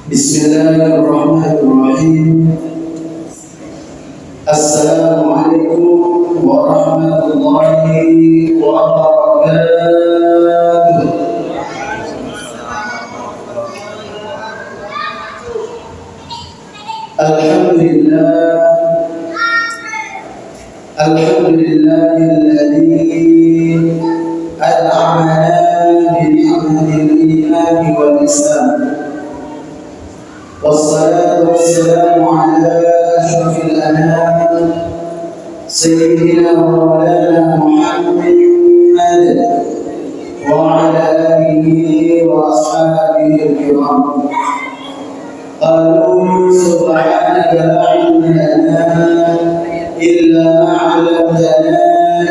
Bismillahirrahmanirrahim. Assalamualaikum warahmatullahi wabarakatuh. Alhamdulillah, alhamdulillahilladzi an'amana bi ni'matil iman wal islam. والصلاة والسلام على أشرف الأنام سيدنا ومولانا محمد وعلى آله وأصحابه الكرام. قالوا سبحانك لا علم لنا إلا ما علمتنا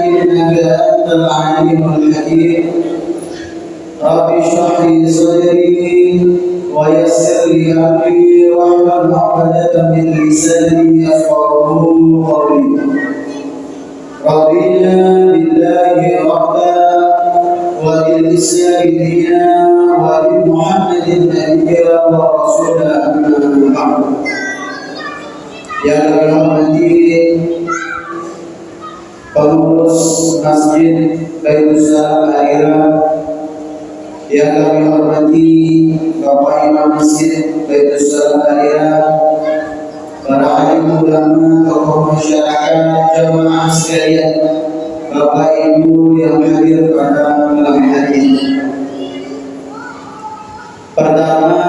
إنك أنت العليم الحكيم. رب اشرح لي صدري ويسر لي أمري واحلل عقدة من لساني يفقهوا قولي. رضينا بالله ربا وبالإسلام دينا وبمحمد نبيا ورسولا أما بعد. Yang kami hormati pengurus Masjid Baitul Salam Aira, yang kami hormati Bapak Imam Masjid Baitul Salam Aira, para alim ulama, tokoh masyarakat, jamaah sekalian, Bapak Ibu yang hadir pada malam hari ini. Pertama,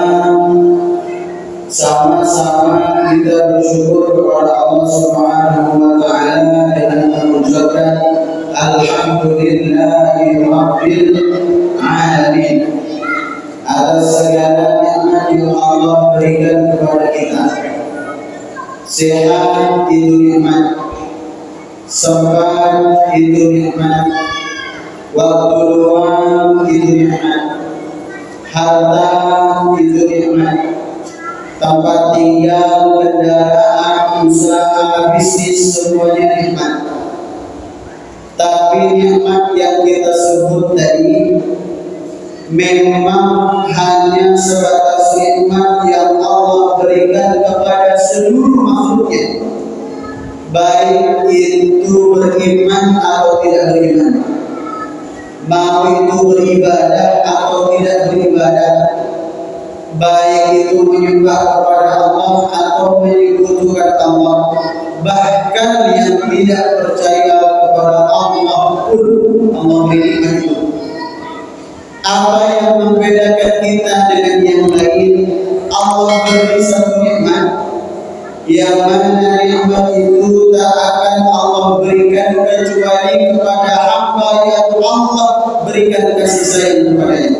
sama-sama kita bersyukur kepada Allah Subhanahu wa taala dengan mengucapkan alhamdulillahi rabbil alamin atas segala nikmat yang Allah berikan kepada kita. Sehat itu nikmat, sempat itu nikmat, waktu luang itu nikmat, harta itu nikmat, tempat tinggal, kendaraan, usaha, bisnis, semuanya nikmat. Tapi nikmat yang kita sebut tadi memang hanya sebatas nikmat yang Allah berikan kepada seluruh makhluknya, baik itu beriman atau tidak beriman, mau itu beribadah atau tidak beribadah, baik itu menyembah kepada Allah atau menyekutukan Allah, bahkan yang tidak percaya kepada Allah pun Allah berikan itu. Apa yang membedakan kita dengan yang lain? Allah beri satu nikmat, yang mana nikmat itu tak akan Allah berikan kecuali kepada hamba yang Allah berikan kasih sayang kepadanya.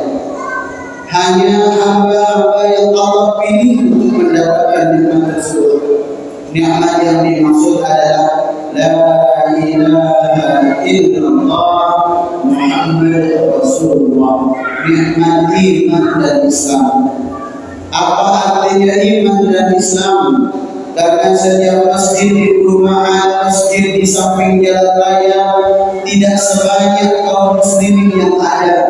Hanya hamba-hamba yang Allah pilih untuk mendapatkan nikmat tersebut. Nikmat yang dimaksud adalah La ilaha illallah Muhammad Rasulullah, nikmat iman dan Islam. Apa artinya iman dan Islam? Karena setiap masjid di perumahan, masjid di samping jalan raya tidak sebanyak kaum muslimin yang ada.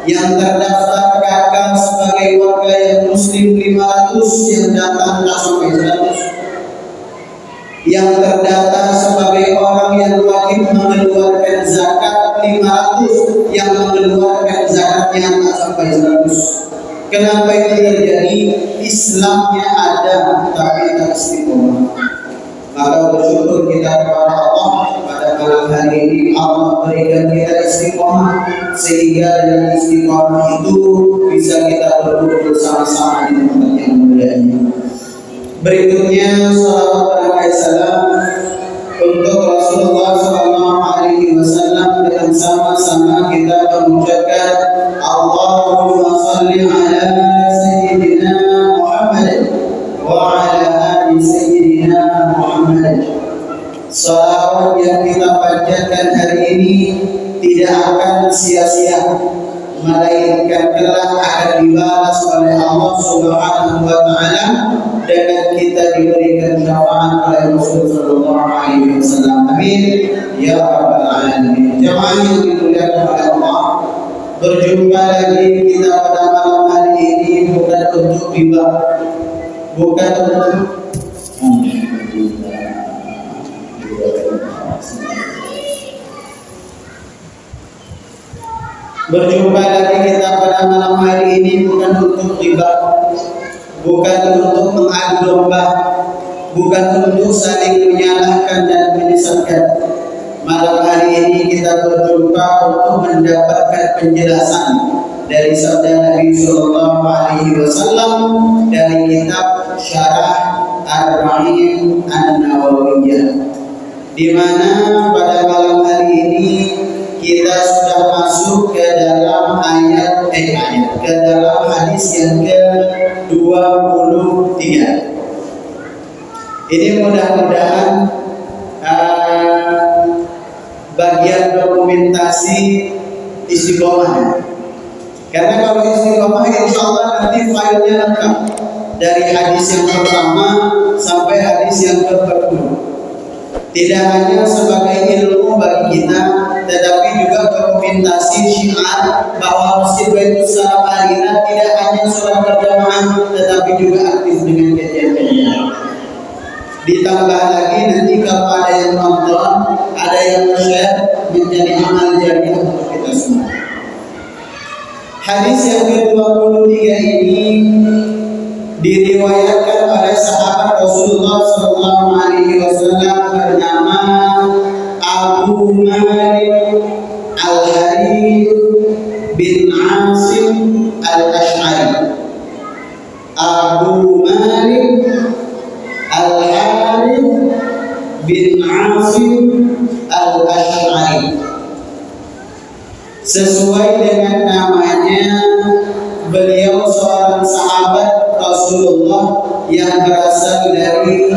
Yang terdaftar kakak sebagai warga yang muslim 500, yang datang tak sampai 100. Yang terdata sebagai orang yang wajib mengeluarkan zakat 500, yang mengeluarkan zakatnya tak sampai 100. Kenapa itu terjadi? Islamnya ada tapi tak istiqomah. Maka bersyukur kita kepada Allah pada malam hari ini Allah berikan kita istiqomah, sehingga dengan istiqomah itu bisa kita berduduk bersama-sama di tempat yang mulia ini. Berikutnya salawat dan salam untuk Rasulullah SAW, dengan sama-sama kita mengucapkan Allahumma salli ala Sayyidina Muhammad wa ala ali Sayyidina Muhammad. Salawat yang kita panjatkan hari ini tidak akan sia-sia, melainkan kelak akan dibalas oleh Allah Subhanahu wa taala dengan kita diberikan syafaat oleh Rasul sallallahu alaihi wasallam. Amin ya rabbal alamin. Jemaah yang dimuliakan oleh Allah, berjumpa lagi kita pada malam hari ini bukan untuk gibah, bukan untuk berjumpa lagi kita pada malam hari ini bukan untuk riba, bukan untuk mengadu domba, bukan untuk saling menyalahkan dan menyesatkan. Malam hari ini kita berjumpa untuk mendapatkan penjelasan dari sabda Nabi Sallallahu Alaihi Wasallam dari kitab Syarah Arba'in An-Nawawiyah, di mana pada malam hari ini kita sudah masuk ke dalam ke dalam hadis yang ke-23. Ini mudah-mudahan bagian dokumentasi istiqomah. Karena kalau istiqomah insya Allah nanti filenya lengkap dari hadis yang pertama sampai hadis yang ke-40. Tidak hanya sebagai ilmu bagi kita, tetapi juga dokumentasi syiar bahwa Masjid Baitul Salam Al-Hina tidak hanya sholat berjamaah, tetapi juga aktif dengan kajian-kajian. Ditambah lagi nanti kalau ada yang nonton, ada yang share, menjadi amal jariah untuk kita semua. Hadis yang ke-23 ini diriwayatkan oleh sahabat Rasulullah Sallallahu Alaihi Wasallam bernama Abu Malik Al-Harith bin Asim Al-Ash'ari. Abu Malik Al-Harith bin Asim Al-Ash'ari. Sesuai dengan namanya, beliau seorang sahabat Rasulullah yang berasal dari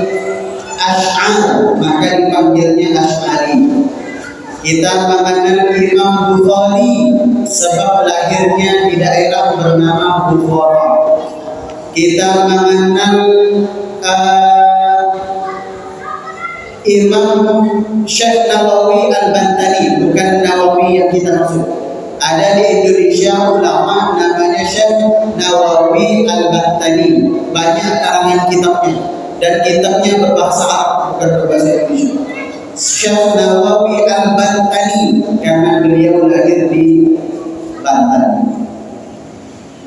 Ash'ar, maka dipanggilnya Ash'ari. Kita mengenal Imam Bukhari sebab lahirnya di daerah bernama Bukhara. Kita mengenal Imam Syekh Nawawi Al-Bantani, bukan Nawawi yang kita maksud. Ada di Indonesia ulama namanya Syekh Nawawi Al-Bantani. Banyak karangan kitabnya dan kitabnya berbahasa Arab, bukan berbahasa Indonesia. Syekh Nawawi Al-Bantani karena beliau lahir di Banten.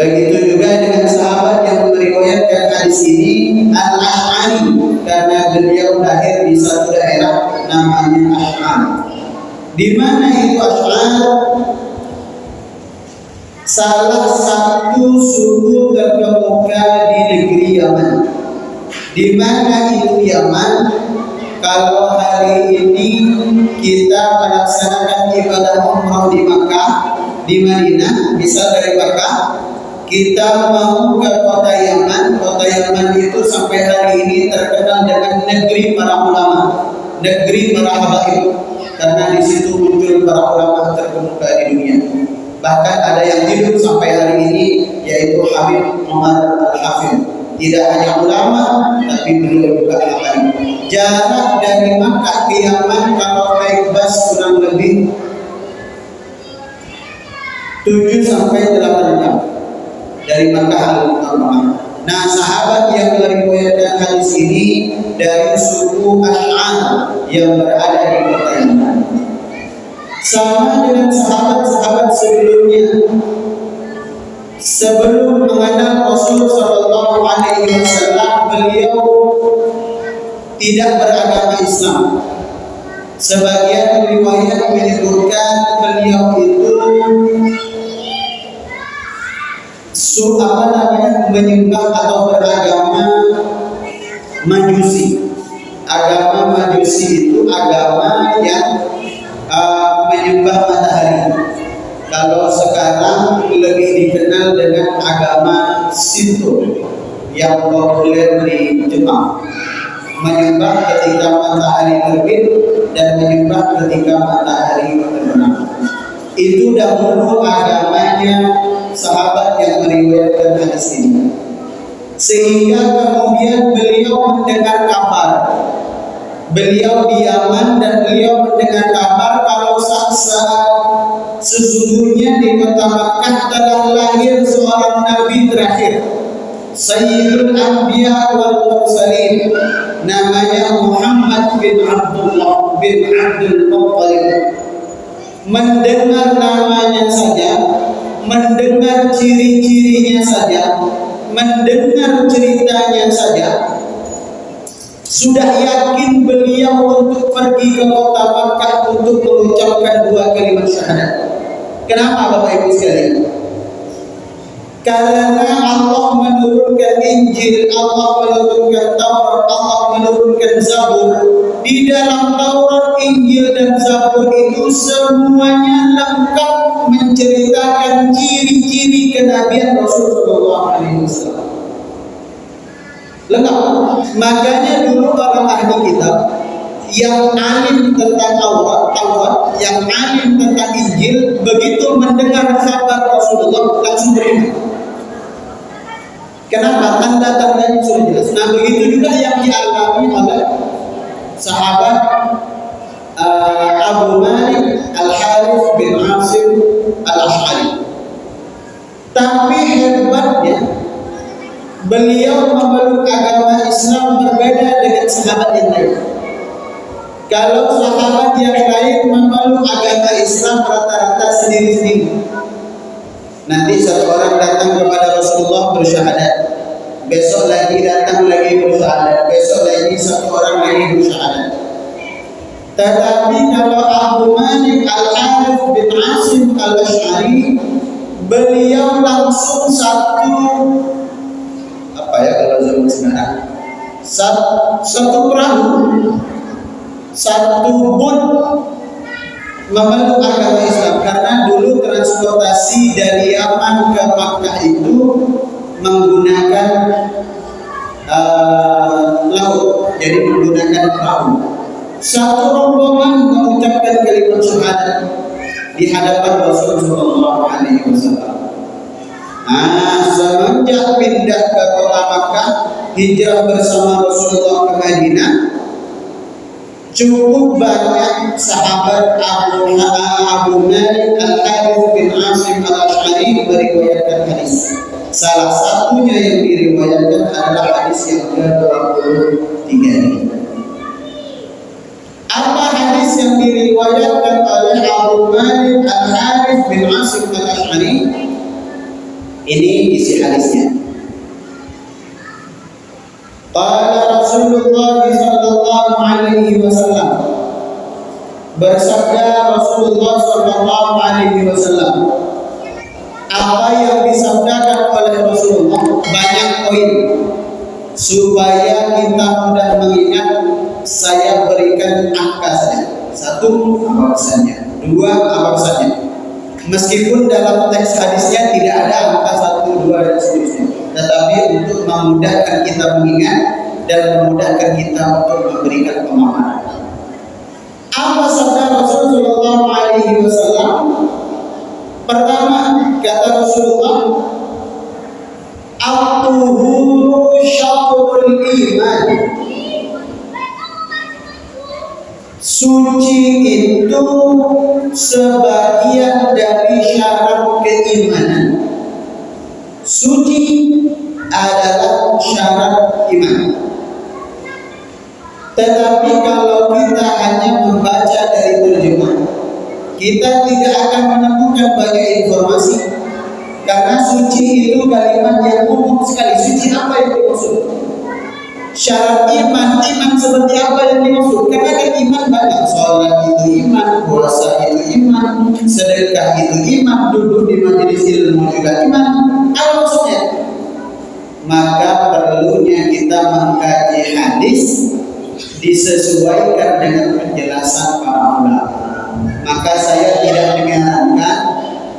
Begitu juga dengan sahabat yang meriwayatkan hadis ini, Al-Ash'ari, karena beliau lahir di satu daerah namanya Ash'ar. Di mana itu Ash'ar? Salah satu suku terkemuka di negeri Yaman. Di mana itu Yaman? Kalau hari ini kita melaksanakan ibadah umrah di Makkah, di Madinah, bisa dari Makkah, kita mau ke kota Yaman. Kota Yaman itu sampai hari ini terkenal dengan negeri para ulama, negeri para habaib, karena di situ muncul para ulama terkemuka di dunia. Bahkan ada yang hidup sampai hari ini, yaitu Habib Umar Al-Hafidh. Tidak hanya ulama, tapi beliau juga habaib. Jarak dari Makkah ke Yaman kalau naik bus kurang lebih 7 sampai 8 jam dari Makkah Al-Mukarramah. Nah, sahabat yang meriwayatkan hadis ini dari suku Ash'ar yang berada di kota Yaman. Sama dengan sahabat-sahabat sebelumnya, sebelum mengenal Rasul Sallallahu Alaihi Wasallam, beliau tidak beragama Islam. Sebagian riwayat menyebutkan beliau itu menyembah atau beragama Majusi. Agama Majusi itu agama yang menyembah matahari. Kalau sekarang lebih dikenal dengan agama Shinto yang populer di Jepang. Menyembah ketika matahari terbit dan menyembah ketika matahari terbenam. Itu dahulu agamanya sahabat yang meriwayatkan hadis ini. Sehingga kemudian beliau mendengar kabar. Beliau di Yaman dan beliau mendengar kabar kalau saat sesungguhnya di kota Makkah telah lahir seorang nabi terakhir, Sayyidul Anbiya wal Mursalin, namanya Muhammad bin Abdullah bin Abdul Muttalib. Mendengar namanya saja, mendengar ciri-cirinya saja, mendengar ceritanya saja, sudah yakin beliau untuk pergi ke kota Makkah untuk mengucapkan 2 kalimat syahadat. Kenapa Bapak Ibu sekalian? Karena Allah menurunkan Injil, Allah menurunkan Taurat, Allah menurunkan Zabur. Di dalam Taurat, Injil, dan Zabur itu semuanya lengkap menceritakan ciri-ciri kenabian Rasulullah SAW. Lengkap. Makanya dulu orang ahli kitab yang alim tentang Taurat, yang alim tentang Injil, begitu mendengar kabar Rasulullah langsung beriman. Kenapa? Tanda-tandanya sudah jelas. Nah, begitu juga yang dialami oleh sahabat Abu Malik Al-Harith bin Asim Al-Ash'ari. Tapi hebatnya, beliau memeluk agama Islam berbeda dengan sahabat yang lain. Kalau sahabat yang lain memeluk agama Islam rata-rata sendiri-sendiri. Nanti satu orang datang kepada Rasulullah bersyahadat, besok lagi datang lagi bersyahadat, besok lagi satu orang lagi bersyahadat. Tetapi kalau Abu Malik Al-Harith bin Asim Al-Ash'ari, beliau langsung satu kalau zaman sekarang, satu perahu, satu boot memeluk agama Islam. Karena dulu transportasi dari Yaman ke Makkah itu menggunakan laut, jadi menggunakan perahu. Satu rombongan mengucapkan kalimat syahadat di hadapan Rasulullah SAW. Semenjak pindah ke kota Makkah, hijrah bersama Rasulullah ke Madinah, cukup banyak sahabat Abu Malik Al-Harith bin Asim Al-Ash'ari meriwayatkan hadis. Salah satunya yang diriwayatkan adalah hadis yang ke-23 ini. Apa hadis yang diriwayatkan oleh Abu Malik Al-Harith bin Asim Al-Ash'ari? Ini isi hadisnya. Qala Rasulullah sallallahu alaihi wasallam, bersabda Rasulullah sallallahu alaihi wasallam. Apa yang disabdakan oleh Rasulullah banyak poin. Supaya kita mudah mengingat, saya berikan angka saja. 1, apa pesannya? 2, apa pesannya? Meskipun dalam teks hadisnya tidak ada angka 1, 2, dan seterusnya, tetapi untuk memudahkan kita mengingat dan memudahkan kita untuk memberikan pemahaman. Apa sabda Rasulullah SAW? Pertama, kata Rasulullah, at-tuhuru syatrul iman. Suci itu sebagian dari syarat keimanan. Suci adalah syarat iman. Tetapi kalau kita hanya membaca dari terjemah, kita tidak akan menemukan banyak informasi. Karena suci itu kalimat yang umum sekali. Suci apa yang dimaksud? Syarat iman seperti apa yang dimaksud? Karena kan iman banyak. Sholat itu iman, puasa itu iman, sedekah itu iman, duduk di majelis ilmu juga iman. Apa maksudnya? Maka perlunya kita mengkaji hadis disesuaikan dengan penjelasan para ulama. Maka saya tidak menyarankan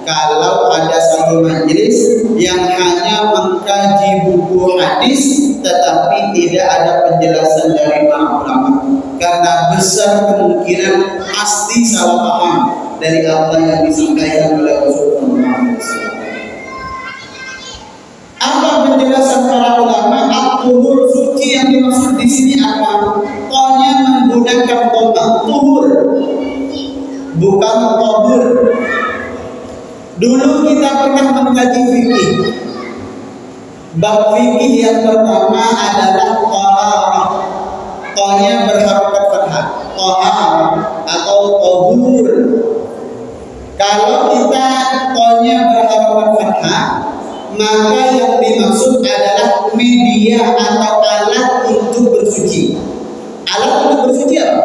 kalau ada satu majelis yang hanya mengkaji buku hadis tetapi tidak ada penjelasan dari para ulama, karena besar kemungkinan pasti salah paham dari apa yang disampaikan oleh Rasulullah SAW. Apa penjelasan para ulama? At-tuhur, suci yang dimaksud di sini apa? Tonya menggunakan koma, tuhur, bukan tohur. Dulu kita pernah mengkaji fikih. Bab fikih yang pertama adalah taharah. Tohnya berharokat fathah. Taharah atau tahur. Kalau kita tohnya berharokat fathah, maka yang dimaksud adalah media atau alat untuk bersuci. Alat untuk bersuci apa?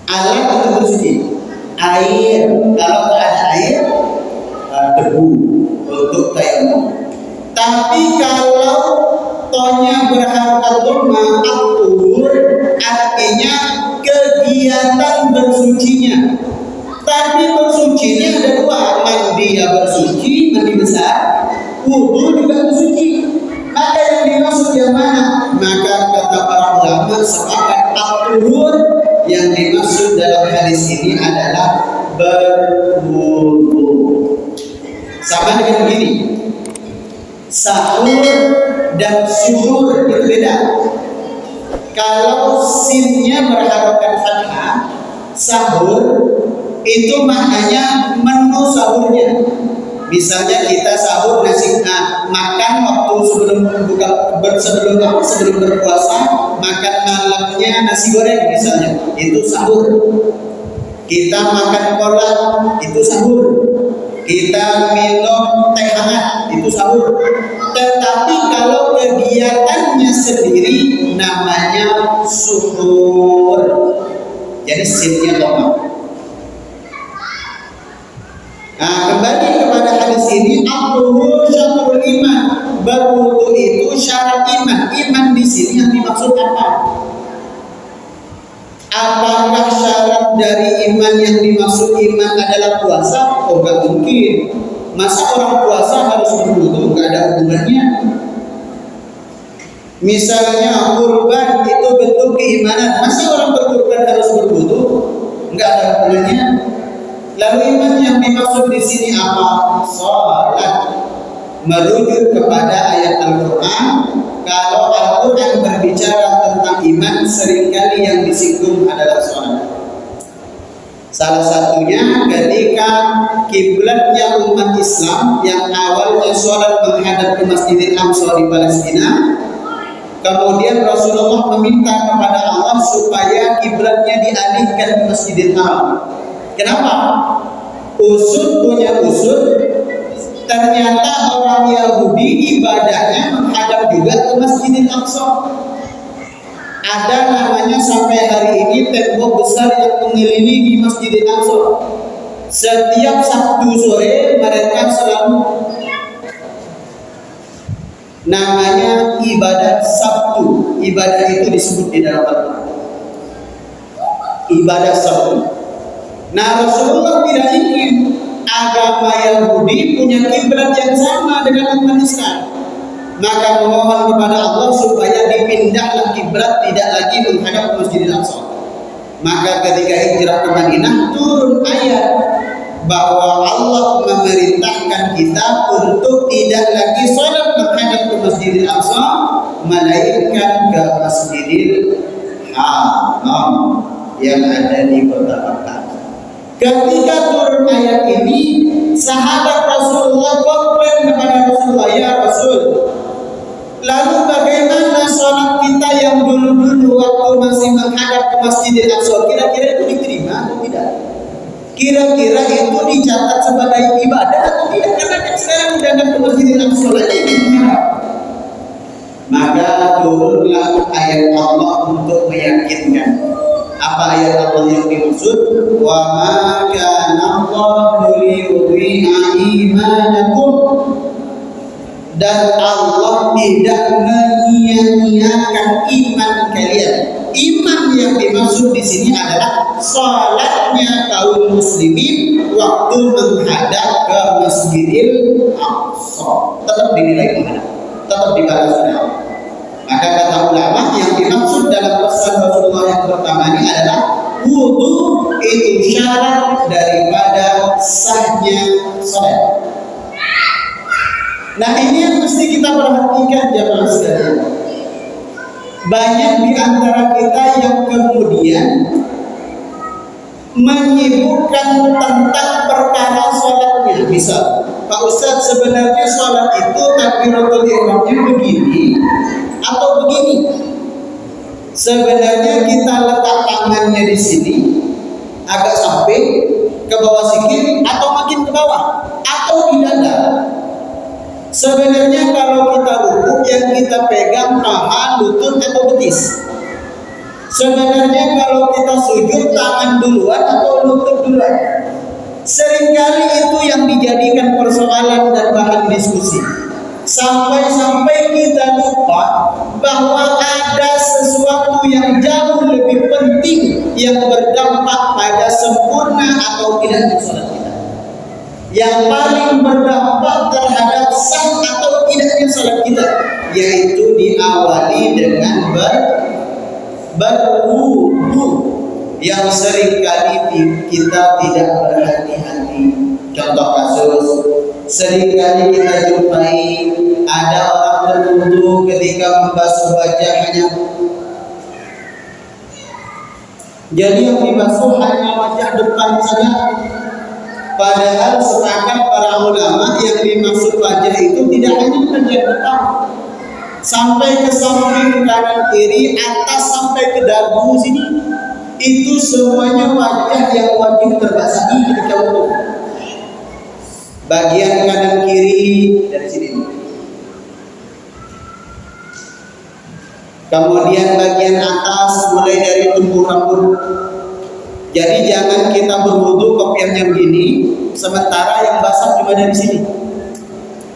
Alat untuk bersuci. Air. Kalau tak ada air, debu untuk tayamum. Tapi kalau tonya berharokat dhamma at-tuhur, artinya kegiatan bersucinya. Tapi bersucinya ada dua, mandi ya bersuci, mandi besar, wudu juga bersuci. Maka yang dimaksud yang mana? Maka kata para ulama sepakat at-tuhur yang dimaksud dalam hadis ini adalah berwudu. Sama dengan begini, sahur dan suhur itu beda. Kalau sinnya berharokat fathah, sahur itu maknanya menu sahurnya. Misalnya kita sahur nasi, makan waktu sebelum berpuasa, makan malamnya nasi goreng misalnya, itu sahur. Kita makan kolak, itu sahur. Kita minum teh hangat, itu sahur. Tetapi kalau kegiatannya sendiri namanya suhur. Jadi sinnya dhamma. Nah, kembali kepada hadis ini, at-tuhur syatrul iman. Berwudu itu syarat iman. Iman di sini yang dimaksud apa? Apakah syarat dari iman yang dimaksud iman adalah puasa? Oh, enggak mungkin. Masa orang puasa harus berwudu? Enggak ada hubungannya. Misalnya kurban itu bentuk keimanan. Masa orang berkurban harus berwudu? Enggak ada hubungannya. Lalu iman yang dimaksud di sini apa? Salat. Merujuk kepada ayat Al-Quran. Kalau Al-Quran berbicara tentang iman, seringkali yang disinggung adalah salat. Salah satunya ketika kiblatnya umat Islam yang awalnya salat menghadap ke Masjidil Aqsa di Palestina, kemudian Rasulullah meminta kepada Allah supaya kiblatnya dialihkan ke Masjidil Haram. Kenapa? Usud punya usud. Ternyata orang Yahudi ibadahnya menghadap juga ke Masjidil Aqsa. Ada namanya sampai hari ini tembok besar yang mengelilingi Masjidil Aqsa. Setiap Sabtu sore mereka selalu namanya ibadah Sabtu. Ibadah itu disebut di dalam Al-Quran. Ibadah Sabtu. Nah, Rasulullah tidak ingin agama Yahudi punya kiblat yang sama dengan umat Islam. Maka memohon kepada Allah supaya dipindahlah kiblat, tidak lagi menghadap Masjidil Aqsa. Maka ketika hijrah ke Madinah turun ayat bahwa Allah memerintahkan kita untuk tidak lagi sholat menghadap ke Masjidil Aqsa, melainkan ke Masjidil Haram yang ada di kota Makkah. Ketika turun ayat ini, sahabat Rasulullah komplain kepada Rasulullah, ya Rasul, lalu bagaimana sholat kita yang dulu-dulu waktu masih menghadap ke Masjidil Aqsa, kira-kira itu diterima atau tidak? Kira-kira itu dicatat sebagai ibadah atau tidak? Karena kan sekarang udah ke Masjidil Aqsa lagi menghadap. Maka turunlah ayat Allah untuk meyakinkan. Apa ayat Allah yang dimaksud? Wa ma kana Allahu liyudhi'a imanakum. Dan Allah tidak menyia-nyiakan iman kalian. Iman yang dimaksud di sini adalah salatnya kaum muslimin waktu menghadap ke Masjidil Aqsa. Tetap dinilai menghadap, tetap dibalas oleh Allah. Maka kata ulama yang dimaksud dalam pesan Rasulullah yang pertama ini adalah wudu itu syarat daripada sahnya salat. Nah, ini yang mesti kita perhatikan jamaah sekalian. Banyak di antara kita yang kemudian menyibukkan tentang perkara salatnya. Misal Pak Ustadz, sebenarnya sholat itu takbiratul ihramnya begini atau begini? Sebenarnya kita letak tangannya di sini agak sampai ke bawah sikit atau makin ke bawah atau di dada. Sebenarnya kalau kita rukuk yang kita pegang paha, lutut atau betis. Sebenarnya kalau kita sujud tangan duluan atau lutut duluan. Seringkali itu yang dijadikan persoalan dan bahan diskusi. Sampai-sampai kita lupa bahwa ada sesuatu yang jauh lebih penting yang berdampak pada sempurna atau tidaknya sholat kita. Yang paling berdampak terhadap sah atau tidaknya sholat kita, yaitu diawali dengan berwudu yang seringkali kita tidak berhati-hati. Contoh kasus, seringkali kita jumpai ada orang berwudu ketika membasuh wajahnya. Jadi yang dibasuh hanya wajah depan saja. Padahal sepakat para ulama yang dimaksud wajah itu tidak hanya bagian depan, sampai ke samping kanan kiri, atas sampai ke dagu sini. Itu semuanya wajah yang wajib terbasahi ketika wudu. Bagian kanan kiri dari sini. Kemudian bagian atas mulai dari tumbuh rambut. Jadi jangan kita berwudu kopiahnya begini, sementara yang basah cuma dari sini.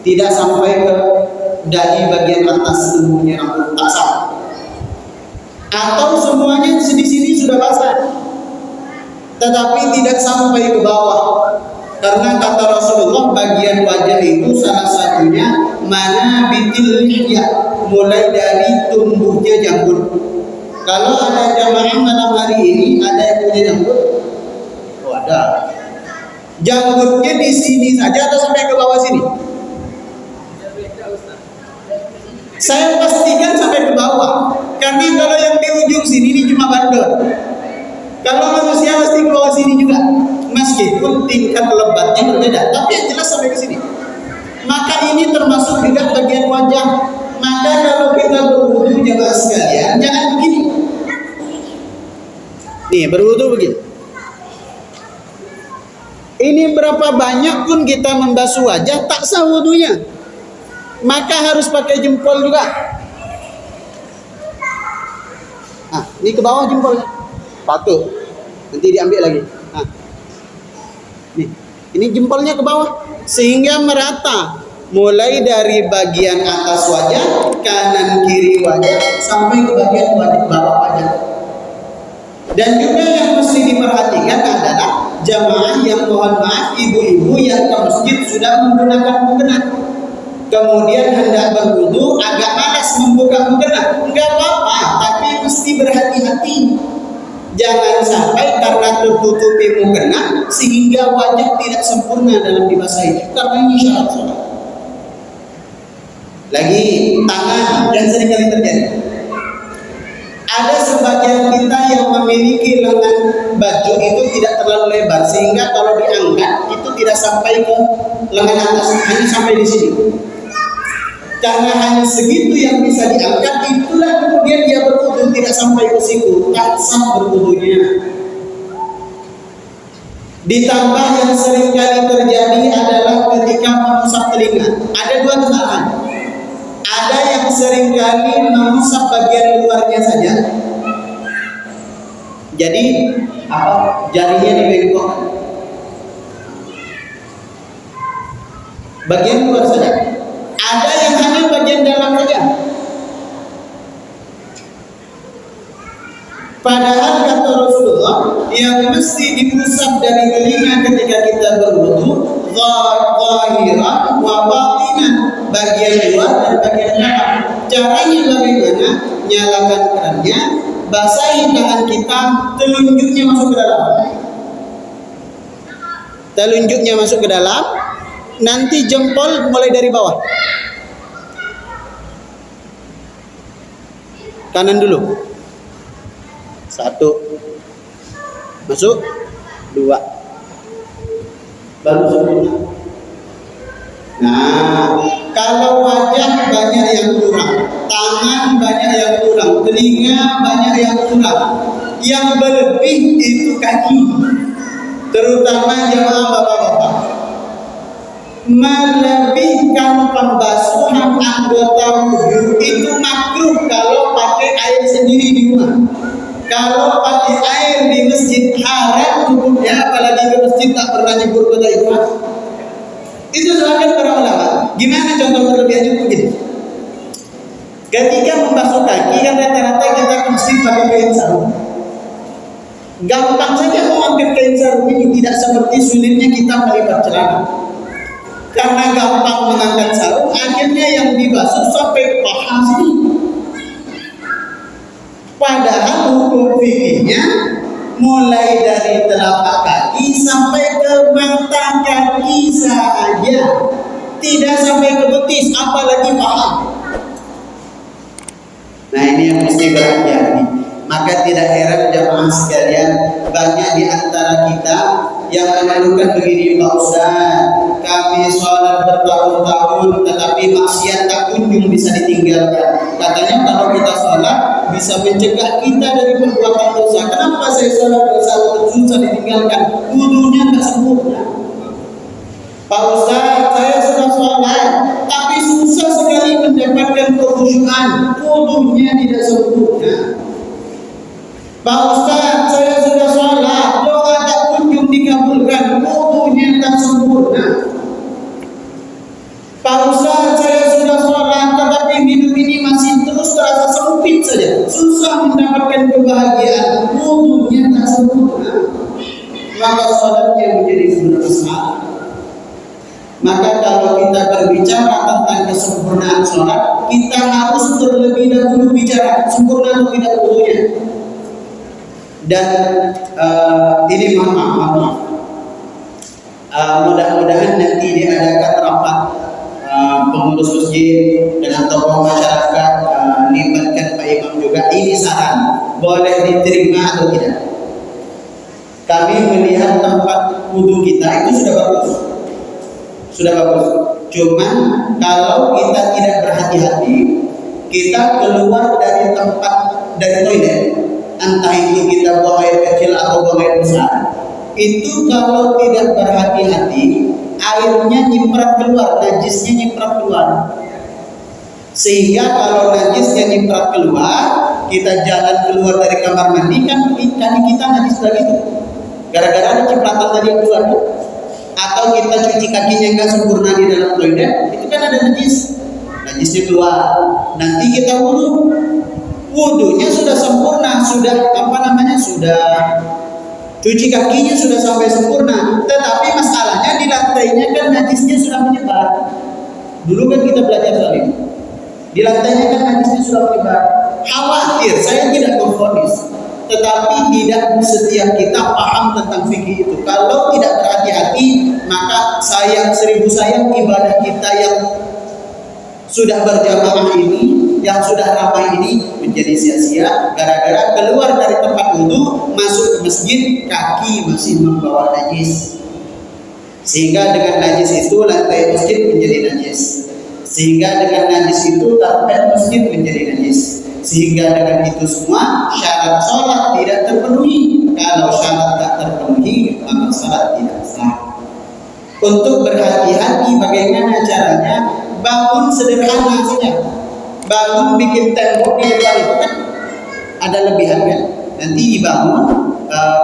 Tidak sampai ke dahi bagian atas tumbuhnya rambut, tak sah. Atau semuanya di sini sudah basah, tetapi tidak sampai ke bawah. Karena kata Rasulullah, bagian wajah itu salah satunya manabitil lihya, mulai dari tumbuhnya janggut. Kalau ada jamaah malam hari ini ada yang punya janggut? Oh ada. Janggutnya di sini saja atau sampai ke bawah sini? Saya pastikan sampai ke bawah. Karena kalau yang di ujung sini ini cuma bandot. Kalau manusia pasti ke bawah sini juga. Meskipun tingkat lebatnya berbeda, tapi yang jelas sampai ke sini. Maka ini termasuk juga bagian wajah. Maka kalau kita berwudu jemaah sekalian, jangan begini. Nih, berwudu begini. Ini berapa banyak pun kita membasuh wajah, tak sah wudunya. Maka harus pakai jempol juga. Nah, ini ke bawah jempolnya. Patuh. Nanti diambil lagi. Nah. Nih, ini jempolnya ke bawah sehingga merata. Mulai dari bagian atas wajah, kanan kiri wajah, sampai ke bagian bawah wajah. Dan juga yang mesti diperhatikan adalah jamaah yang, mohon maaf, ibu-ibu yang ke masjid sudah menggunakan mukena. Kemudian hendak berwudu, agak malas membuka mukena. Enggak apa-apa, tapi mesti berhati-hati. Jangan sampai karena tertutupi mukena sehingga wajah tidak sempurna dalam dibasahi. Karena ini syarat sholat. Lagi tangan yang seringkali terjadi. Ada sebagian kita yang memiliki lengan baju itu tidak terlalu lebar sehingga kalau diangkat itu tidak sampai ke lengan atas, hanya sampai di sini. Karena hanya segitu yang bisa diangkat, itulah kemudian dia berwudu tidak sampai ke siku, tak sah berwudunya. Ditambah yang seringkali terjadi adalah ketika mengusap telinga. Ada dua kesalahan. Ada yang seringkali mengusap bagian luarnya saja. Jadi jarinya dibengkokkan. Bagian luar saja. Ada yang hanya bagian dalam saja. Padahal kata Rasulullah yang mesti diusap dari telinga ketika kita berwudu zahiran wa batinan, bagian luar dan bagian dalam. Caranya bagaimana? Nyalakan kerannya, basahi tangan kita, telunjuknya masuk ke dalam. Telunjuknya masuk ke dalam, nanti jempol mulai dari bawah. Kanan dulu. 1 masuk, 2 baru sempurna. Nah, kalau wajah banyak yang kurang, tangan banyak yang kurang, telinga banyak yang kurang, yang berlebih itu kaki, terutama jemaah bapak-bapak. Melebihkan pembasuhan anggota wudhu itu makruh kalau pakai air sendiri di rumah. Kalau pakai air di masjid haram hukumnya, apalagi ke masjid tak pernah nyebur kota ikhlas. Itu soalnya para ulama. Gimana contoh berlebihannya begini? Ketika membasuh kaki kan rata-rata kita ke masjid pakai kain sarung. Gampang saja mau ambil kain sarung ini, tidak seperti sulitnya kita melipat celana. Karena gampang mengangkat sarung, akhirnya yang dibasuh sampai paha sini. Padahal hukum fikihnya mulai dari telapak kaki sampai ke mata kaki saja, tidak sampai ke betis, apalagi paha. Nah, ini yang mesti berhati-hati. Maka tidak heran jamaah sekalian, banyak di antara kita yang mengeluhkan begini, Pak Ustaz, kami sholat bertahun-tahun tetapi maksiat tak kunjung bisa ditinggalkan. Katanya kalau kita sholat bisa mencegah kita dari perbuatan dosa. Kenapa saya sholat dosa susah ditinggalkan? Wudunya tak sempurna. Pak Ustaz, saya sudah sholat tapi susah sekali mendapatkan kekhusyuan, wudunya tidak sempurna. Pak Ustaz, saya sudah sholat, doa tak kunjung dikabulkan, wudunya tak sempurna. Pak Ustaz, saya sudah sholat, tetapi hidup ini masih terus terasa sempit saja, susah mendapatkan kebahagiaan, wudunya tak sempurna. Maka sholatnya menjadi bermasalah. Maka kalau kita berbicara tentang kesempurnaan sholat, kita harus terlebih dahulu bicara sempurna atau tidak wudunya. Dan ini mohon maaf, mudah-mudahan nanti diadakan rapat pengurus masjid dengan tokoh masyarakat, libatkan Pak Imam juga. Ini saran, boleh diterima atau tidak. Kami melihat tempat wudhu kita itu sudah bagus. Cuman kalau kita tidak berhati-hati, kita keluar dari toilet, entah itu kita buang air kecil atau buang air besar, itu kalau tidak berhati-hati, airnya nyiprat keluar, najisnya nyiprat keluar. Sehingga kalau najisnya nyiprat keluar, kita jalan keluar dari kamar mandi kan kaki kita najis lagi tuh, gara-gara ada cipratan tadi yang keluar. Atau kita cuci kakinya nggak sempurna di dalam toilet, itu kan ada najisnya keluar. Nanti kita wudunya sudah sempurna, sudah cuci kakinya sudah sampai sempurna, tetapi masalahnya di lantainya kan najisnya sudah menyebar. Dulu kan kita belajar soal ini, di lantainya kan najisnya sudah menyebar. Khawatir, saya tidak memvonis, tetapi tidak setiap kita paham tentang fikih itu. Kalau tidak berhati-hati, maka seribu sayang ibadah kita yang sudah berjamaah ini, yang sudah ramai ini menjadi sia-sia gara-gara keluar dari tempat wudhu, masuk ke masjid, kaki masih membawa najis. Sehingga dengan najis itu lantai masjid menjadi najis. Sehingga dengan najis itu karpet masjid menjadi najis. Sehingga dengan itu semua syarat sholat tidak terpenuhi. Kalau syarat tak terpenuhi, maka sholat tidak sah. Untuk berhati-hati bagaimana caranya, bangun sederhana saja. Bangun bikin tembok di depan itu kan ada lebihan kan. Nanti dibangun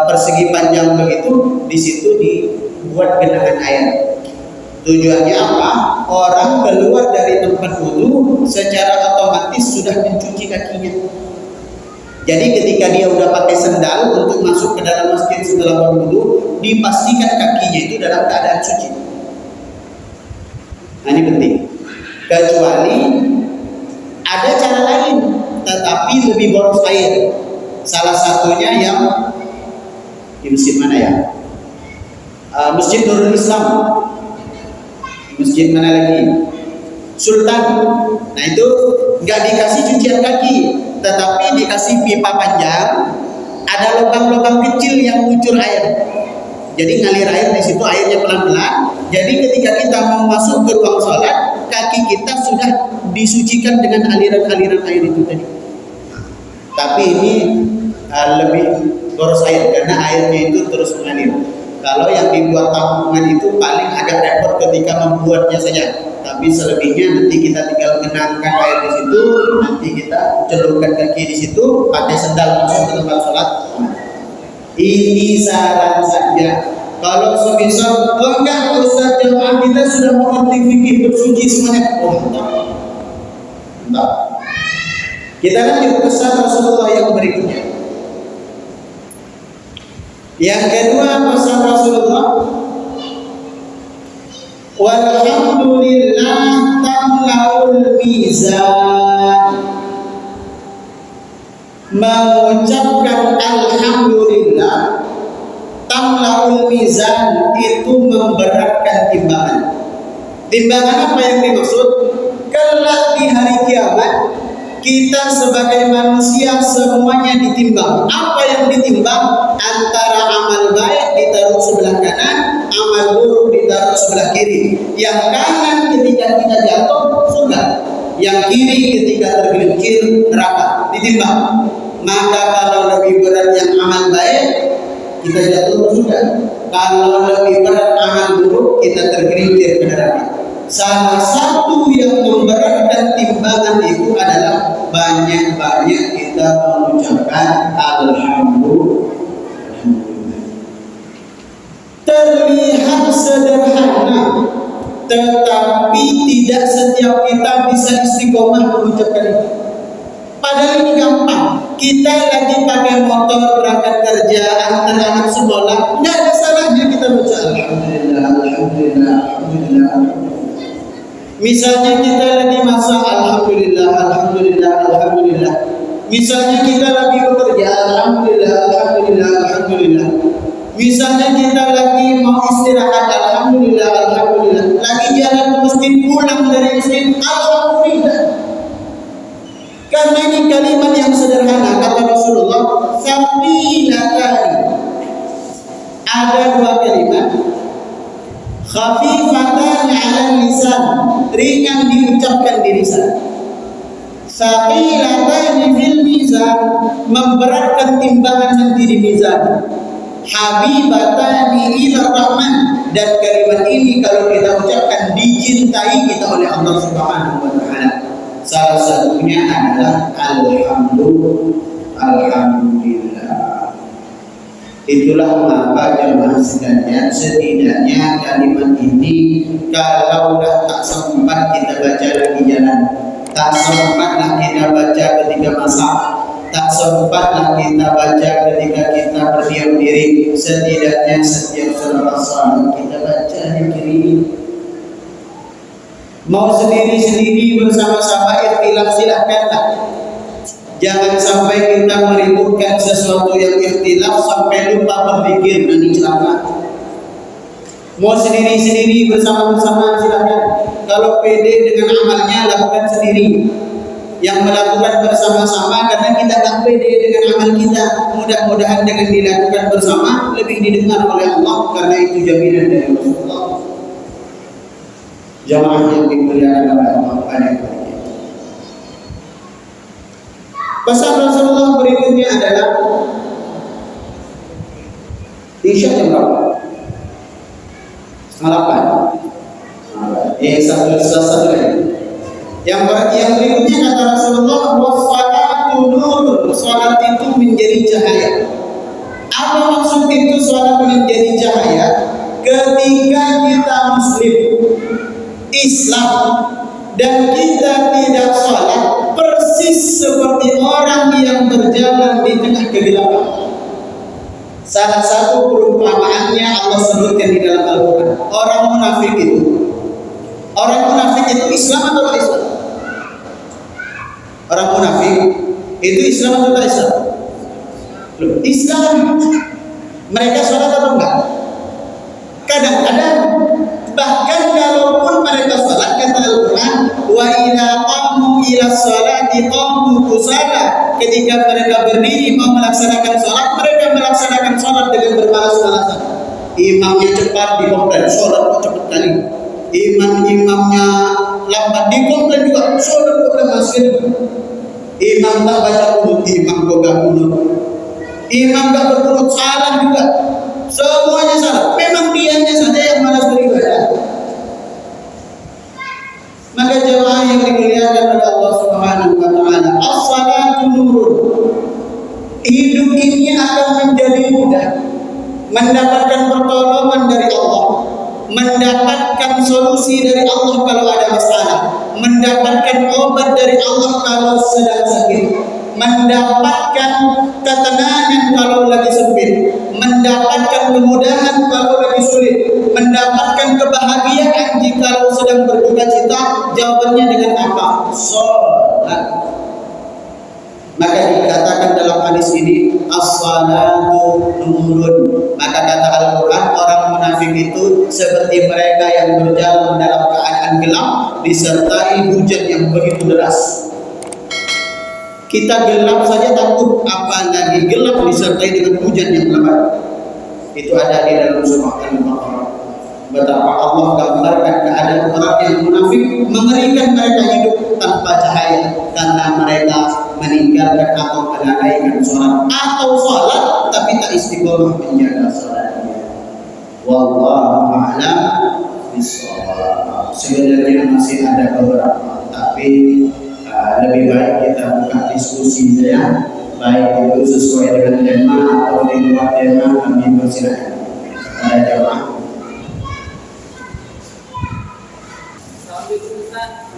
persegi panjang begitu, di situ dibuat genangan air. Tujuannya apa? Orang keluar dari tempat wudhu secara otomatis sudah mencuci kakinya. Jadi ketika dia udah pakai sendal untuk masuk ke dalam masjid setelah berwudhu, dipastikan kakinya itu dalam keadaan suci. Nah, ini penting. Kecuali ada cara lain, tetapi lebih boros air. Salah satunya yang di masjid mana ya? Masjid Nurul Islam. Masjid mana lagi? Sultan. Nah itu nggak dikasih cucian kaki, tetapi dikasih pipa panjang, ada lubang-lubang kecil yang ngucur air. Jadi ngalir air di situ, airnya pelan-pelan, Jadi ketika kita mau masuk ke ruang sholat, kaki kita sudah disucikan dengan aliran-aliran air itu tadi. Tapi ini lebih boros air karena airnya itu terus mengalir. Kalau yang dibuat tampungan itu paling agak repot ketika membuatnya saja. Tapi selebihnya nanti kita tinggal kenangkan air di situ, nanti kita celupkan kaki di situ, pakai sendal masuk ke tempat sholat. Ini saran saja. Kalau semisal enggak Ustaz, jemaah kita sudah mengerti fikih bersuci semuanya. Oh, entah. Kita lanjut pesan Rasulullah yang berikutnya. Yang kedua pesan Rasulullah, walhamdulillah tamlaul mizan. Mengucapkan alhamdulillah tamlaul mizan itu memberatkan timbangan. Timbangan apa yang dimaksud? Kelak di hari kiamat kita sebagai manusia semuanya ditimbang. Apa yang ditimbang? Antara amal baik ditaruh sebelah kanan, amal buruk ditaruh sebelah kiri. Yang kanan ketika kita jatuh surga, yang kiri ketika tergelincir neraka. Ditimbang. Maka kalau lebih berat yang amal baik, kita jatuh surga. Kalau lebih berat amal buruk, kita tergelincir ke neraka. Salah satu yang memberatkan timbangan itu adalah banyak-banyak kita mengucapkan alhamdulillah. Terlihat sederhana, tetapi tidak setiap kita bisa istiqomah mengucapkan itu. Padahal ini gampang. Kita lagi pakai motor berangkat kerja, antar anak sekolah, nggak ada salahnya kita baca alhamdulillah, alhamdulillah, alhamdulillah. Misalnya kita lagi masak, alhamdulillah, alhamdulillah, alhamdulillah. Misalnya kita lagi bekerja, alhamdulillah, alhamdulillah, alhamdulillah. Misalnya kita lagi mau istirahat, alhamdulillah, alhamdulillah. Lagi jalan ke masjid, pulang dari masjid, alhamdulillah. Karena ini kalimat yang sederhana, kata Rasulullah, saqilatani. Ada dua kalimat, khafifatan 'ala lisan, ringan diucapkan di lisan. Saqilatani fil mizan, memberatkan timbangan nanti di mizan. Habibatani ila rahman, dan kalimat ini kalau kita ucapkan dicintai kita oleh Allah Subhanahu wa taala. Salah satunya adalah alhamdulillah. Itulah mengapa jemaah sekalian, setidaknya kalimat ini kalaulah tak sempat kita baca lagi jalan, tak sempatlah kita baca ketika masak, tak sempatlah kita baca ketika kita berdiam diri, setidaknya setiap salat kita baca zikir. Mau sendiri-sendiri bersama-sama ikhtilaf silahkanlah. Jangan sampai kita meributkan sesuatu yang ikhtilaf sampai lupa berpikir dan celaka. Mau sendiri-sendiri bersama-sama silahkan. Kalau pede dengan amalnya lakukan sendiri. Yang melakukan bersama-sama karena kita tak pede dengan amal kita. Mudah-mudahan dengan dilakukan bersama lebih didengar oleh Allah, karena itu jaminan dari Rasulullah. Jamaah yang dimuliakan oleh Allah pada hari ini. Pesan Rasulullah berikutnya adalah Isya jam berapa? 8. Satu lagi. Yang berikutnya kata Rasulullah, wassalatu nur, salat itu menjadi cahaya. Apa maksud itu salat menjadi cahaya? Ketika kita Muslim, Islam, dan kita tidak salat, persis seperti orang yang berjalan di tengah kegelapan. Salah satu perumpamaannya Allah sebutkan di dalam Al-Quran. Orang munafik itu Islam atau tidak Islam? Orang munafik itu Islam atau tidak Islam? Islam. Mereka salat atau enggak? Kadang-kadang, bahkan kalaupun mereka salat, kata Al-Quran, wa idza qamu ila sholati qamu kusala, ketika mereka berdiri mau melaksanakan salat, mereka melaksanakan salat dengan bermalas-malasan. Imamnya cepat dikomplain, sholat kok cepat kali. Imamnya lambat dikomplain juga, sholat kok lama sekali. Imam tak baca kunut, imam kok gak kunut. Imam gak berkunut, salah juga. Semuanya salah. Memang dianya saja yang malas beribadah. Maka jemaah yang dimuliakan oleh Allah Subhanahu wa taala, as-salatu nurun. Hidup ini akan menjadi mudah, mendapatkan pertolongan dari Allah, mendapatkan solusi dari Allah kalau ada masalah, mendapatkan obat dari Allah kalau sedang sakit, mendapatkan ketenangan kalau lagi sempit, mendapatkan kemudahan kalau lagi sulit, mendapatkan kebahagiaan jika sedang berduka cita. Jawabannya dengan apa? Sholat. Maka dikatakan dalam hadis ini as-salatu nurun. Maka kata Al-Quran, orang munafik itu seperti mereka yang berjalan dalam keadaan gelap disertai hujan yang begitu deras. Kita gelap saja takut, apalagi gelap disertai dengan hujan yang lebat. Itu ada di dalam surah Al-Baqarah. Betapa Allah gambarkan keadaan orang yang munafik, mengerikan mereka hidup tanpa cahaya karena mereka meninggalkan atau melalaikan sholat, atau sholat tapi tak istiqomah menjaga sholatnya. Wallahu a'lam bishawab. Sebenarnya masih ada beberapa, tapi lebih baik kita buka diskusi saja, baik itu sesuai dengan tema atau di luar tema. Kami persilakan pada jamaah.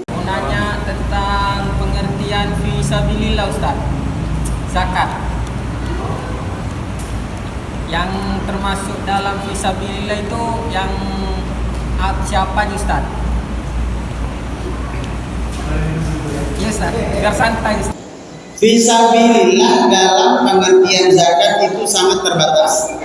Mau nanya tentang pengertian fisabilillah Ustaz. Zakat yang termasuk dalam fisabilillah itu yang siapa nih Ustaz? Iya Ustaz, biar santai Ustaz. Fisabilillah dalam pengertian zakat itu sangat terbatas.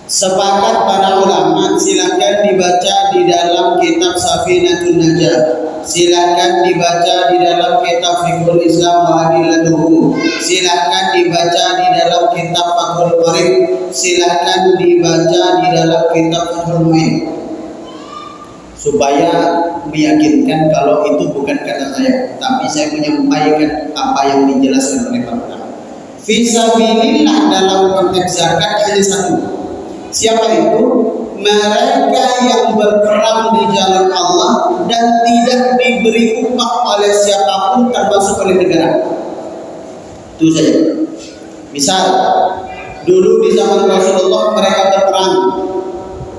Sepakat para ulama, silakan dibaca di dalam kitab Safinatun Najah, silakan dibaca di dalam kitab Fiqhul Islam wa Adillatuhu, silakan dibaca di dalam kitab Fathul Qorib, silakan dibaca di dalam kitab Fathul Mu'in, supaya meyakinkan kalau itu bukan kata saya, tapi saya menyampaikan apa yang dijelaskan oleh para ulama. Fisabilillah dalam konteks zakat hanya satu. Siapa itu? Mereka yang berperang di jalan Allah dan tidak diberi upah oleh siapapun termasuk oleh negara. Itu saja. Misal, dulu di zaman Rasulullah mereka berperang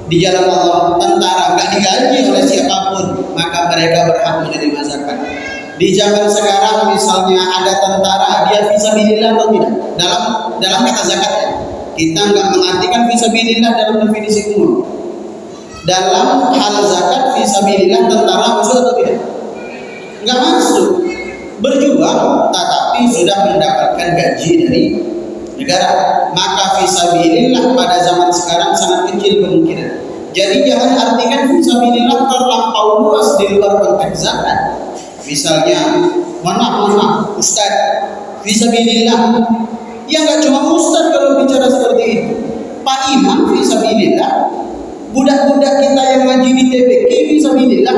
di jalan Allah, tentara nggak digaji oleh siapapun, maka mereka berhak menerima zakat. Di zaman sekarang misalnya ada tentara, dia fisabilillah atau tidak? Dalam kata zakatnya. Kita nggak mengartikan fisabilillah dalam definisi umum. Dalam hal zakat fisabilillah tentara masuk atau tidak? Nggak masuk. Berjuang tetapi sudah mendapatkan gaji dari negara. Maka fisabilillah pada zaman sekarang sangat kecil kemungkinan. Jadi jangan artikan fisabilillah terlampau luas di luar konteks zakat. Misalnya, mohon maaf, Ustaz, fisabilillah. Ya nggak cuma Ustaz kalau bicara seperti itu. Pak Imam fisabilillah, budak-budak kita yang ngaji di TPQ fisabilillah,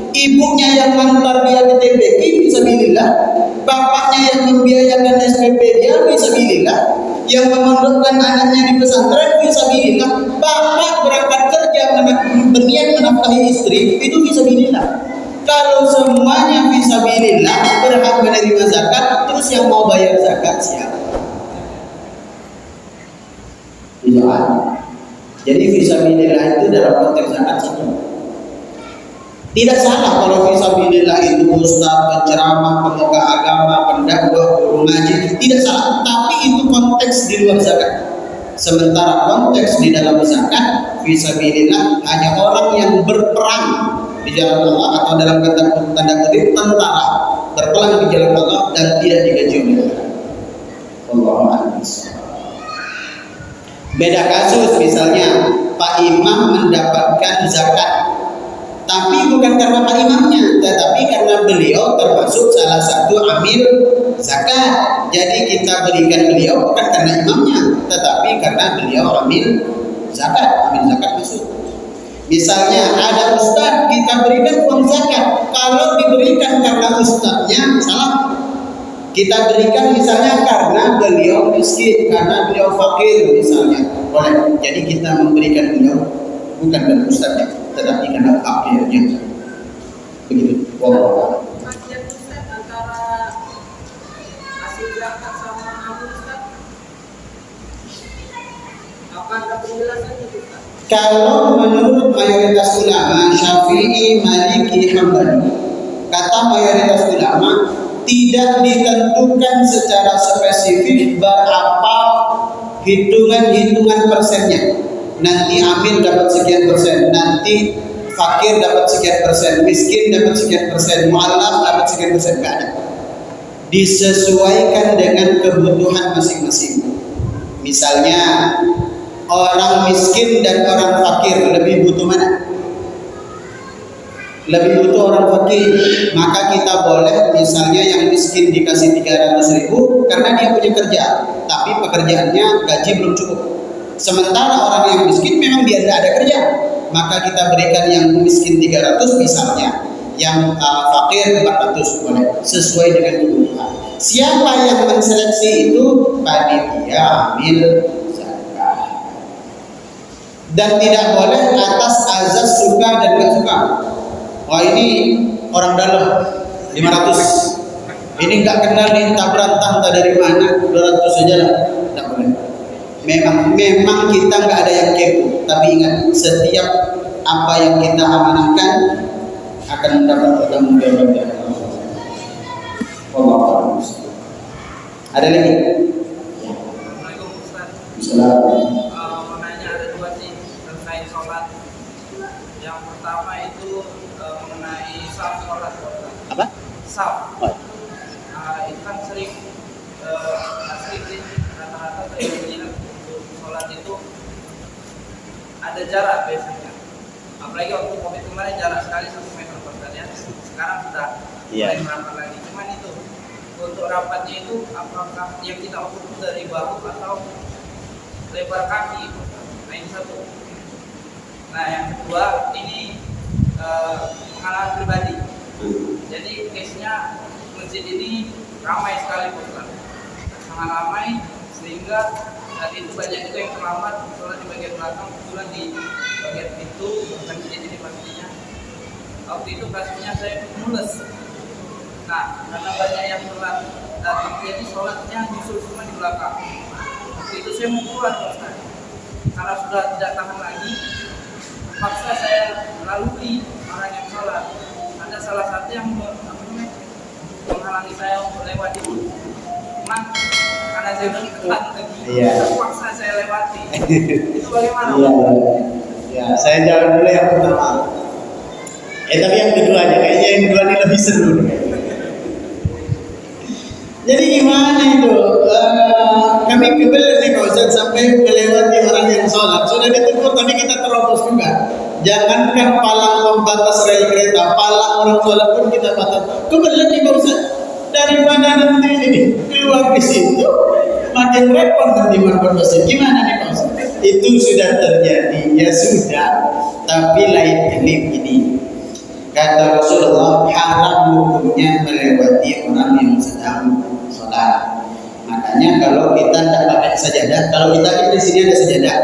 ibunya yang mengantar dia ke TPQ fisabilillah, bapaknya yang membiayakan SPP dia fisabilillah, yang memondokkan anaknya di pesantren fisabilillah, bapak berangkat kerja berniat menafkahi istri itu fisabilillah. Kalau semuanya fisabilillah berhak menerima zakat, terus yang mau bayar zakat siapa? Tidak ada. Jadi fisabilillah itu dalam konteks zakat saja. Tidak salah kalau fisabilillah itu ustaz, penceramah, pemuka agama, pendakwah, guru ngaji, tidak salah. Tapi itu konteks di luar zakat. Sementara konteks di dalam zakat, fisabilillah hanya orang yang berperang di jalan Allah atau dalam tanda kutip tentara berperang di jalan Allah dan tidak digaji oleh negara. Wallahu a'lam. Beda kasus misalnya Pak Imam mendapatkan zakat, tapi bukan karena Pak Imamnya, tetapi karena beliau termasuk salah satu amil zakat. Jadi kita berikan beliau bukan karena imamnya, tetapi karena beliau amil zakat, ambil zakat masuk. Misalnya ada ustaz, kita berikan uang zakat. Kalau diberikan karena ustaznya, salah. Kita berikan misalnya karena beliau miskin, karena beliau fakir misalnya, boleh. Jadi kita memberikan beliau bukan karena ustaznya, tetapi karena fakirnya. Begitu. Wow. Kajian Ustaz antara hasil zakat sama amal Ustaz, apakah penjelasannya Ustaz? Kalau menurut mayoritas ulama Syafi'i, Maliki, Hambali, kata mayoritas ulama tidak ditentukan secara spesifik berapa hitungan persennya. Nanti amil dapat sekian persen, nanti fakir dapat sekian persen, miskin dapat sekian persen, mu'allaf dapat sekian persen, enggak ada. Disesuaikan dengan kebutuhan masing-masing. Misalnya orang miskin dan orang fakir lebih butuh mana? Lebih butuh orang fakir. Maka kita boleh misalnya yang miskin dikasih 300.000 karena dia punya kerja, tapi pekerjaannya gaji belum cukup. Sementara orang yang miskin memang dia tidak ada kerja, maka kita berikan yang miskin 300 misalnya, yang fakir 400 boleh, sesuai dengan kebutuhan. Siapa yang menseleksi itu? Panitia amil zakat. Dan tidak boleh atas azas suka dan gak suka. Wah ini orang dalam 500, ini nggak kenal nih, tak berantah tak dari mana, 200 saja lah, tak boleh. Memang kita nggak ada yang kepo, tapi ingat setiap apa yang kita amanahkan akan mendapat pertanggungjawaban dari Allah. Wallahu a'lam. Ada lagi? Assalamualaikum Ustaz. Assalamualaikum. Mau nanya ada dua sih terkait sholat. Yang pertama itu mengenai saf sholat. Apa? Saf. Oh. Itu kan sering sih rata-rata terjadi untuk sholat itu ada jarak biasanya. Apalagi waktu COVID kemarin jarak sekali 1 meter Ustaz ya. Sekarang sudah mulai merapat lagi. Cuman itu untuk rapatnya itu apakah yang kita ukur dari bahu atau lebar kaki? Nah ini satu. Nah yang kedua ini pengalaman pribadi. Jadi case-nya masjid ini ramai sekali Ustaz. Sangat ramai sehingga saat itu banyak juga yang terlambat sholat di bagian belakang, kebetulan di bagian pintu bukan di pastinya. Waktu itu kasusnya saya mules. Nah karena banyak yang telat datang, jadi sholatnya nyusul semua di belakang. Waktu itu saya mau keluar Ustaz. Karena sudah tidak tahan lagi, paksa saya lalui orang yang sholat. Ada salah satu yang menghalangi saya untuk lewat itu. Cuman karena saya belum telat lagi, paksa saya lewati. Itu bagaimana? Ya, saya jawab dulu yang pertama. Tapi yang kedua aja, kayaknya yang kedua ini lebih seru. Jadi gimana itu? Kami kebelet nih Pak Ustaz sampai melewati orang yang sholat. Sudah ditegur tapi kita terobos juga. Jangankan palang pembatas rel kereta, palang orang sholat pun kita batas. Kebelet nih Pak Ustaz. Daripada nanti ini keluar di situ, makin repot nanti markot masjid. Gimana nih Pak Ustaz? Itu sudah terjadi, ya sudah. Tapi lain kali ini. Kata Rasulullah, haram hukumnya melewati orang yang sedang sholat. Makanya kalau kita tidak pakai sajadah, kalau kita di sini ada sajadah.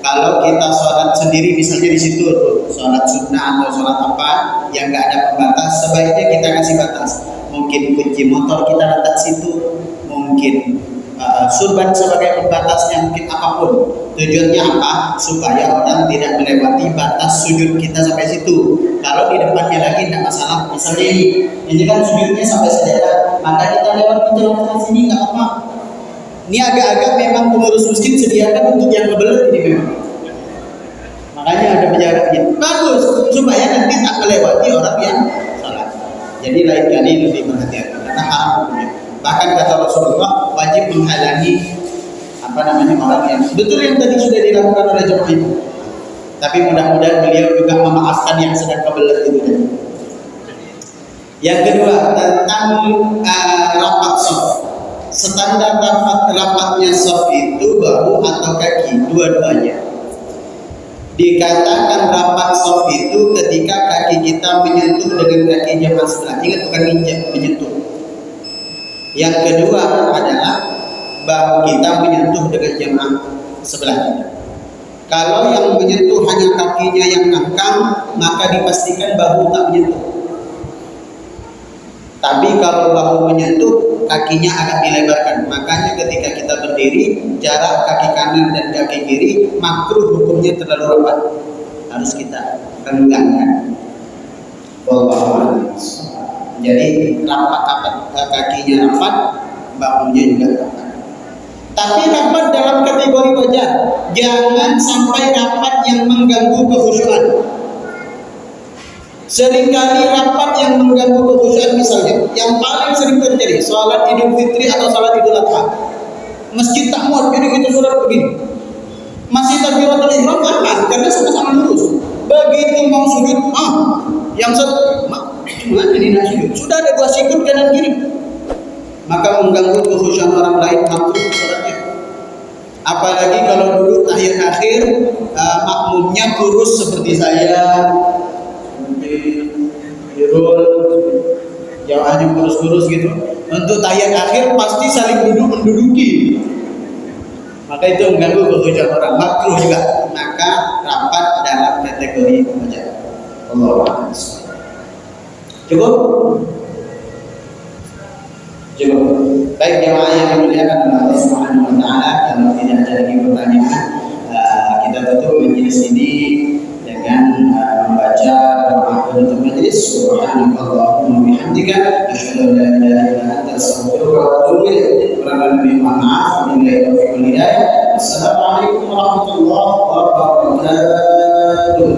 Kalau kita sholat sendiri, misalnya di situ sholat sunnah atau sholat apa yang nggak ada pembatas, sebaiknya kita kasih batas. Mungkin kunci motor kita letak situ, mungkin surban sebagai pembatasnya, mungkin apapun. Tujuannya apa? Supaya orang tidak melewati batas sujud kita sampai situ. Kalau di depannya lagi tidak masalah. Misalnya ini kan sujudnya sampai sajadah, maka kita lewat ke jalan sini nggak apa. Ini agak-agak memang pengurus masjid sediakan untuk yang kebelet ini memang. Makanya ada penjaga gitu. Bagus supaya nanti tak melewati orang yang salah. Jadi lain kali lebih berhati-hati karena haram hukumnya. Bahkan kata Rasulullah wajib menghalangi orang yang betul yang tadi sudah dilakukan oleh jemaah itu. Tapi mudah-mudahan beliau juga memaafkan yang sedang kebelet itu. Yang kedua tentang rapat soft. Standar rapatnya soft itu bahu atau kaki, dua-duanya. Dikatakan rapat soft itu ketika kaki kita menyentuh dengan kaki jamaah sebelah. Ingat, bukan injak, menyentuh. Yang kedua adalah bahu kita menyentuh dengan jamaah sebelah kita. Kalau yang menyentuh hanya kakinya yang ngangkang, maka dipastikan bahu tak menyentuh. Tapi kalau bahu menyentuh, kakinya agak dilebarkan. Makanya ketika kita berdiri, jarak kaki kanan dan kaki kiri makruh hukumnya terlalu rapat. Harus kita renggangkan. Wallahu a'lam. Jadi rapat kakinya rapat, bahunya juga rapat. Tapi rapat dalam kategori wajar. Jangan sampai rapat yang mengganggu kekhusyuan. Seringkali rapat yang mengganggu kekhusyuan, misalnya yang paling sering terjadi salat Idul Fitri atau salat Idul Adha. Masjid tak muat, jadi kita salat begini. Masih takbiratul ihram aman karena sama-sama lurus. Begitu mau sujud, yang satu cuma ini nak sujud. Sudah ada dua sikut kanan kiri. Maka mengganggu kekhusyuan orang lain, makruh salatnya. Apalagi kalau dulu tahiyat akhir makmumnya kurus seperti saya, Irul, jamaahnya kurus-kurus gitu. Untuk tahiyat akhir pasti saling duduk menduduki. Maka itu mengganggu kekhusyuan orang, makruh juga. Maka rapat dalam kategori wajar. Allahu a'lam. Cukup? Cukup. Baik jemaah yang dimuliakan oleh Allah Subhanahu wa taala, kalau tidak ada lagi pertanyaan, kita tutup majelis ini dengan membaca doa penutup majelis. Subhanakallahumma wa bihamdika asyhadu an la ilaha illa anta astaghfiruka wa atubu ilaik. Kurang lebih mohon maaf. Assalamualaikum warahmatullahi wabarakatuh.